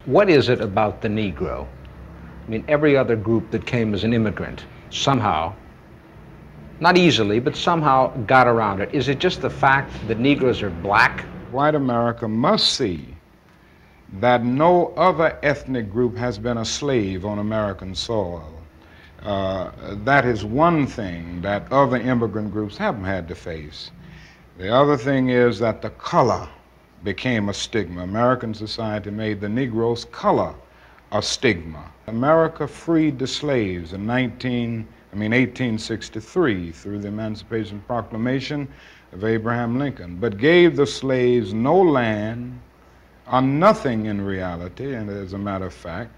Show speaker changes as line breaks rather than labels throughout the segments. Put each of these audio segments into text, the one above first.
What is it about the Negro? I mean, every other group that came as an immigrant somehow, not easily, but somehow got around it. Is it just the fact that Negroes are black?
White America must see that no other ethnic group has been a slave on American soil. That is one thing that other immigrant groups haven't had to face. The other thing is that the color became a stigma. American society made the Negro's color a stigma. America freed the slaves in 1863 through the Emancipation Proclamation of Abraham Lincoln, but gave the slaves no land or nothing in reality, and as a matter of fact,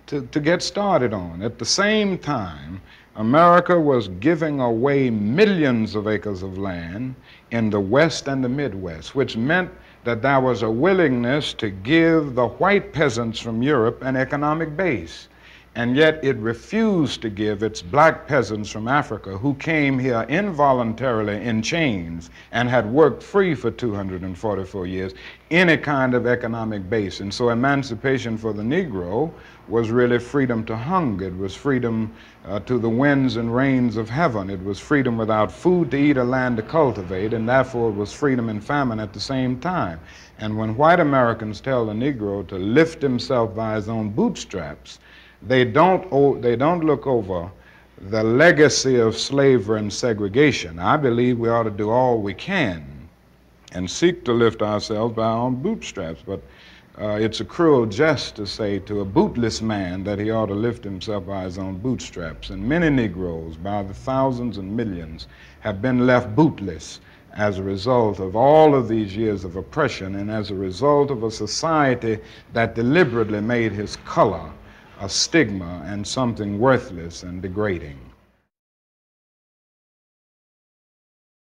to get started on. At the same time, America was giving away millions of acres of land in the West and the Midwest, which meant that there was a willingness to give the white peasants from Europe an economic base. And yet it refused to give its black peasants from Africa, who came here involuntarily in chains and had worked free for 244 years, any kind of economic base. And so emancipation for the Negro was really freedom to hunger. It was freedom to the winds and rains of heaven. It was freedom without food to eat or land to cultivate, and therefore it was freedom and famine at the same time. And when white Americans tell the Negro to lift himself by his own bootstraps, they don't look over the legacy of slavery and segregation. I believe we ought to do all we can and seek to lift ourselves by our own bootstraps, but it's a cruel jest to say to a bootless man that he ought to lift himself by his own bootstraps. And many Negroes, by the thousands and millions, have been left bootless as a result of all of these years of oppression and as a result of a society that deliberately made his color a stigma and something worthless and degrading.